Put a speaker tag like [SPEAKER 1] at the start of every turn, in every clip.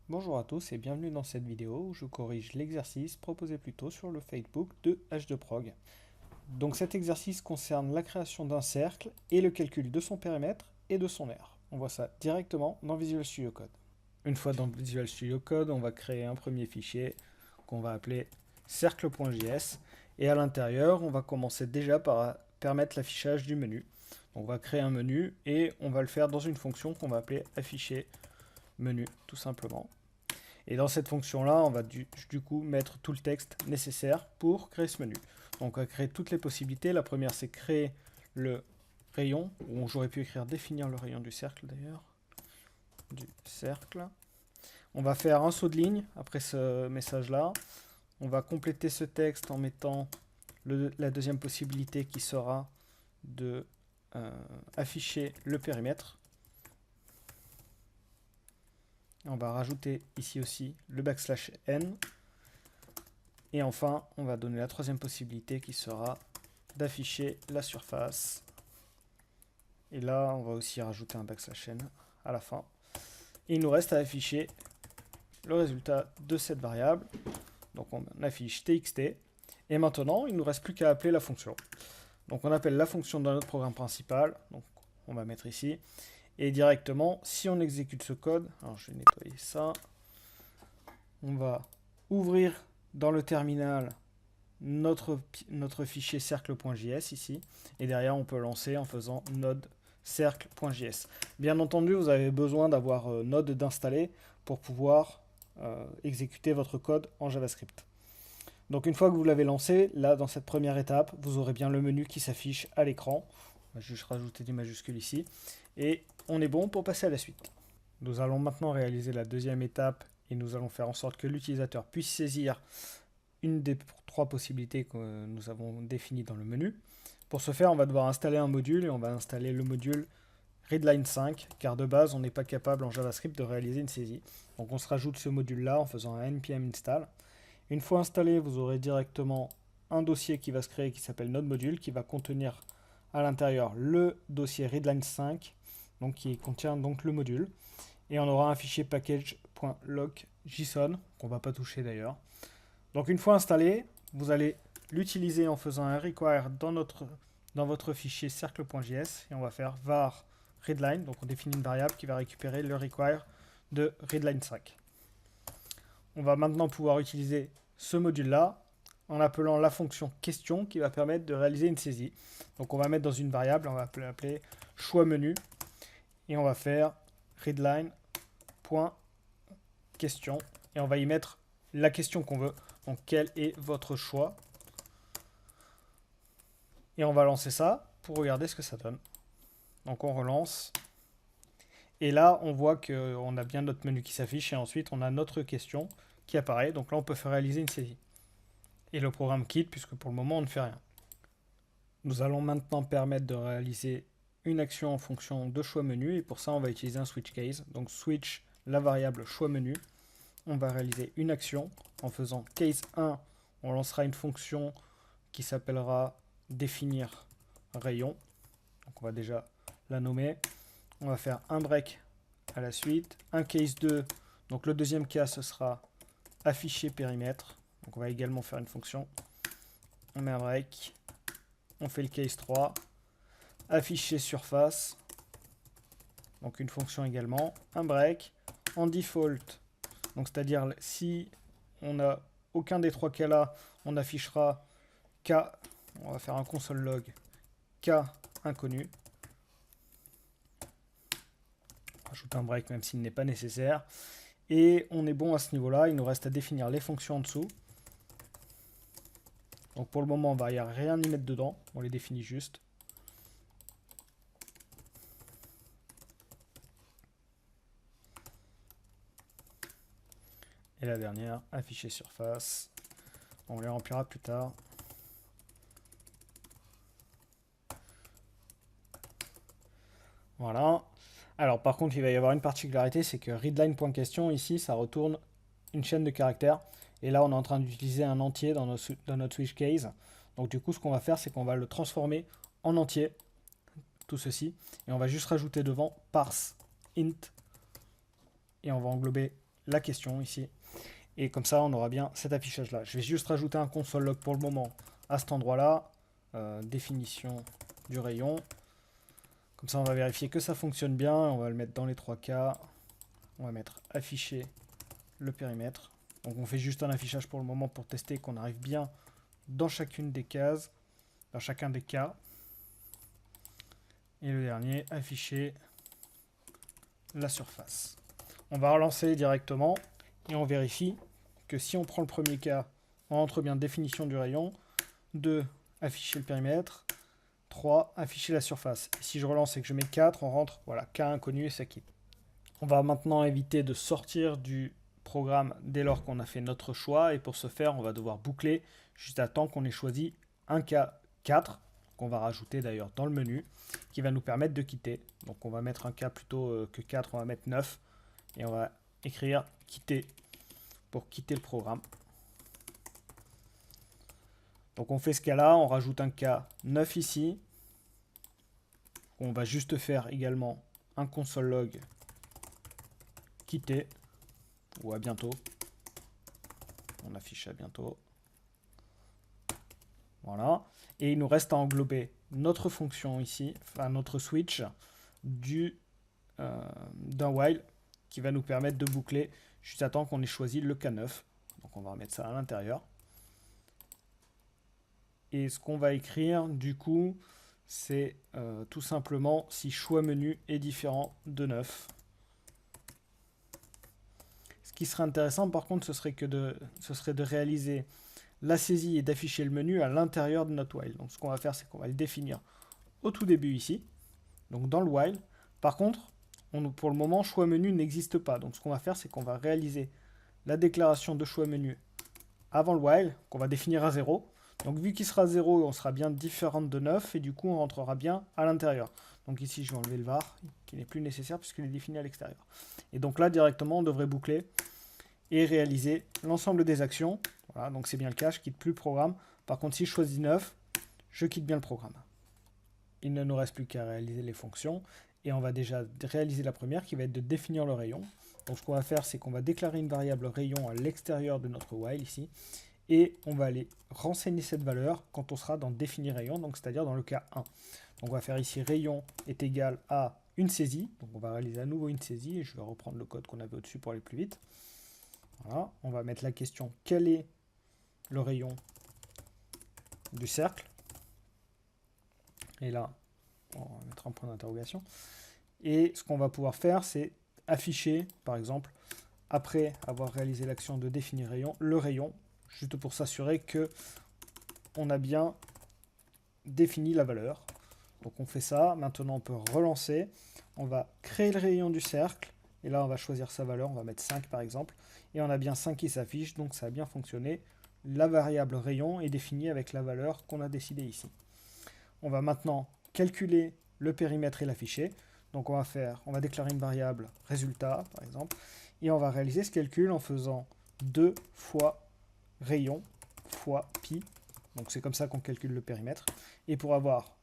[SPEAKER 1] Bonjour à tous et bienvenue dans cette vidéo où je corrige l'exercice proposé plus tôt sur le Facebook de H2Prog. Donc cet exercice concerne la création d'un cercle et le calcul de son périmètre et de son aire. On voit ça directement dans Visual Studio Code. Une fois dans Visual Studio Code, on va créer un premier fichier qu'on va appeler cercle.js et à l'intérieur, on va commencer déjà par permettre l'affichage du menu. On va créer un menu et on va le faire dans une fonction qu'on va appeler afficher menu tout simplement. Et dans cette fonction-là, on va du coup mettre tout le texte nécessaire pour créer ce menu. Donc on va créer toutes les possibilités. La première, c'est créer le rayon, ou j'aurais pu écrire définir le rayon du cercle d'ailleurs, du cercle. On va faire un saut de ligne après ce message-là. On va compléter ce texte en mettant la deuxième possibilité qui sera de afficher le périmètre. On va rajouter ici aussi le \n. Et enfin, on va donner la troisième possibilité qui sera d'afficher la surface. Et là, on va aussi rajouter un \n à la fin. Et il nous reste à afficher le résultat de cette variable. Donc on affiche txt. Et maintenant, il ne nous reste plus qu'à appeler la fonction. Donc on appelle la fonction dans notre programme principal. Donc on va mettre ici. Et directement, si on exécute ce code, alors je vais nettoyer ça, on va ouvrir dans le terminal notre fichier cercle.js ici, et derrière on peut lancer en faisant node cercle.js. Bien entendu, vous avez besoin d'avoir node d'installer pour pouvoir exécuter votre code en JavaScript. Donc une fois que vous l'avez lancé, là dans cette première étape, vous aurez bien le menu qui s'affiche à l'écran. On va juste rajouter des majuscules ici, et on est bon pour passer à la suite. Nous allons maintenant réaliser la deuxième étape et nous allons faire en sorte que l'utilisateur puisse saisir une des trois possibilités que nous avons définies dans le menu. Pour ce faire, on va devoir installer un module et on va installer le module Readline 5 car de base, on n'est pas capable en JavaScript de réaliser une saisie. Donc on se rajoute ce module-là en faisant un npm install. Une fois installé, vous aurez directement un dossier qui va se créer qui s'appelle NodeModule qui va contenir à l'intérieur le dossier Readline 5 donc qui contient donc le module. Et on aura un fichier package.log.json qu'on ne va pas toucher d'ailleurs. Donc une fois installé, vous allez l'utiliser en faisant un require dans votre fichier cercle.js et on va faire var readline, donc on définit une variable qui va récupérer le require de readline 5. On va maintenant pouvoir utiliser ce module-là en appelant la fonction question qui va permettre de réaliser une saisie. Donc on va mettre dans une variable, on va l'appeler choix menu et on va faire readline.question et on va y mettre la question qu'on veut. Donc quel est votre choix? Et on va lancer ça pour regarder ce que ça donne. Donc on relance. Et là, on voit qu'on a bien notre menu qui s'affiche et ensuite on a notre question qui apparaît. Donc là, on peut faire réaliser une saisie. Et le programme quitte puisque pour le moment, on ne fait rien. Nous allons maintenant permettre de réaliser une action en fonction de choix menu. Et pour ça, on va utiliser un switch case. Donc switch la variable choix menu. On va réaliser une action en faisant case 1. On lancera une fonction qui s'appellera définir rayon. Donc on va déjà la nommer. On va faire un break à la suite. Un case 2. Donc le deuxième cas, ce sera afficher périmètre. Donc on va également faire une fonction. On met un break. On fait le case 3. Afficher surface. Donc une fonction également. Un break. En default. Donc c'est-à-dire si on n'a aucun des trois cas là, on affichera K. On va faire un console log K inconnu. Ajoute un break même s'il n'est pas nécessaire. Et on est bon à ce niveau-là. Il nous reste à définir les fonctions en dessous. Donc pour le moment, on va rien y mettre dedans. On les définit juste. Et la dernière, afficher surface. On les remplira plus tard. Voilà. Alors par contre, il va y avoir une particularité, c'est que readline.question, ici, ça retourne une chaîne de caractères. Et là, on est en train d'utiliser un entier dans notre switch case. Donc du coup, ce qu'on va faire, c'est qu'on va le transformer en entier, tout ceci. Et on va juste rajouter devant parse int. Et on va englober la question ici. Et comme ça, on aura bien cet affichage-là. Je vais juste rajouter un console log pour le moment à cet endroit-là. Définition du rayon. Comme ça, on va vérifier que ça fonctionne bien. On va le mettre dans les 3 cas. On va mettre afficher le périmètre. Donc on fait juste un affichage pour le moment pour tester qu'on arrive bien dans chacune des cases, dans chacun des cas. Et le dernier, afficher la surface. On va relancer directement et on vérifie que si on prend le premier cas, on entre bien définition du rayon. 2, afficher le périmètre. 3, afficher la surface. Et si je relance et que je mets 4, on rentre, voilà, cas inconnu et ça quitte. On va maintenant éviter de sortir du programme dès lors qu'on a fait notre choix. Et pour ce faire, on va devoir boucler juste à temps qu'on ait choisi un cas 4, qu'on va rajouter d'ailleurs dans le menu, qui va nous permettre de quitter. Donc on va mettre un cas plutôt que 4, on va mettre 9. Et on va écrire quitter pour quitter le programme. Donc on fait ce cas-là, on rajoute un cas 9 ici. On va juste faire également un console log quitter ou à bientôt. On affiche à bientôt. Voilà. Et il nous reste à englober notre fonction ici, enfin notre switch d'un while qui va nous permettre de boucler juste à temps qu'on ait choisi le K9. Donc on va remettre ça à l'intérieur. Et ce qu'on va écrire, du coup, c'est tout simplement si choix menu est différent de 9. Ce qui serait intéressant, par contre, ce serait de réaliser la saisie et d'afficher le menu à l'intérieur de notre while. Donc ce qu'on va faire, c'est qu'on va le définir au tout début ici, donc dans le while. Par contre, pour le moment, choix menu n'existe pas. Donc ce qu'on va faire, c'est qu'on va réaliser la déclaration de choix menu avant le while, qu'on va définir à 0. Donc vu qu'il sera 0, on sera bien différente de 9, et du coup on rentrera bien à l'intérieur. Donc ici je vais enlever le var, qui n'est plus nécessaire puisqu'il est défini à l'extérieur. Et donc là directement on devrait boucler et réaliser l'ensemble des actions. Voilà, donc c'est bien le cas, je quitte plus le programme. Par contre si je choisis 9, je quitte bien le programme. Il ne nous reste plus qu'à réaliser les fonctions, et on va déjà réaliser la première qui va être de définir le rayon. Donc ce qu'on va faire, c'est qu'on va déclarer une variable rayon à l'extérieur de notre while ici, et on va aller renseigner cette valeur quand on sera dans définir rayon, donc c'est-à-dire dans le cas 1. Donc on va faire ici rayon est égal à une saisie, donc on va réaliser à nouveau une saisie, et je vais reprendre le code qu'on avait au-dessus pour aller plus vite. Voilà, on va mettre la question quel est le rayon du cercle, et là on va mettre un point d'interrogation, et ce qu'on va pouvoir faire, c'est afficher, par exemple, après avoir réalisé l'action de définir rayon, le rayon, juste pour s'assurer que on a bien défini la valeur. Donc on fait ça, maintenant on peut relancer, on va créer le rayon du cercle, et là on va choisir sa valeur, on va mettre 5 par exemple, et on a bien 5 qui s'affiche, donc ça a bien fonctionné. La variable rayon est définie avec la valeur qu'on a décidée ici. On va maintenant calculer le périmètre et l'afficher. Donc on va déclarer une variable résultat par exemple, et on va réaliser ce calcul en faisant 2 fois rayon fois pi. Donc c'est comme ça qu'on calcule le périmètre. Et pour avoir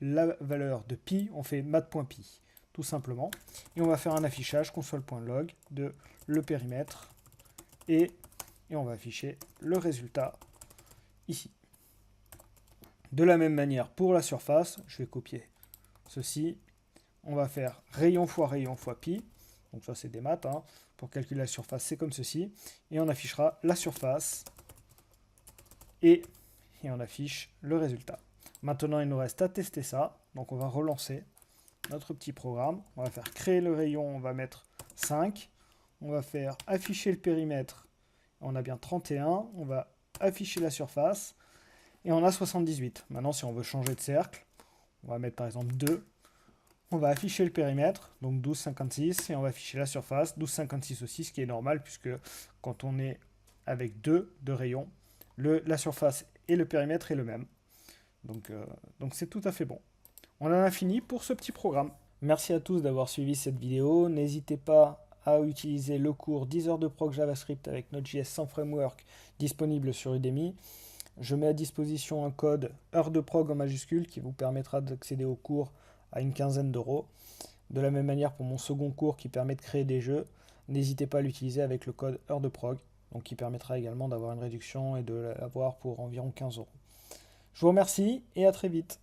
[SPEAKER 1] la valeur de pi, on fait mat.pi, tout simplement. Et on va faire un affichage console.log de le périmètre, et on va afficher le résultat ici. De la même manière pour la surface, je vais copier ceci. On va faire rayon fois pi. Donc ça c'est des maths, hein. Pour calculer la surface, c'est comme ceci. Et on affichera la surface et on affiche le résultat. Maintenant, il nous reste à tester ça. Donc on va relancer notre petit programme. On va faire créer le rayon, on va mettre 5. On va faire afficher le périmètre. On a bien 31. On va afficher la surface. Et on a 78. Maintenant, si on veut changer de cercle, on va mettre par exemple 2. On va afficher le périmètre, donc 12,56, et on va afficher la surface, 12,56 aussi, ce qui est normal, puisque quand on est avec deux rayons, la surface et le périmètre est le même. Donc c'est tout à fait bon. On en a fini pour ce petit programme. Merci à tous d'avoir suivi cette vidéo. N'hésitez pas à utiliser le cours 10 heures de prog JavaScript avec Node.js sans framework disponible sur Udemy. Je mets à disposition un code heure de prog en majuscule qui vous permettra d'accéder au cours à une quinzaine d'euros. De la même manière, pour mon second cours qui permet de créer des jeux, n'hésitez pas à l'utiliser avec le code heure de prog, donc qui permettra également d'avoir une réduction et de l'avoir pour environ 15 euros. Je vous remercie et à très vite.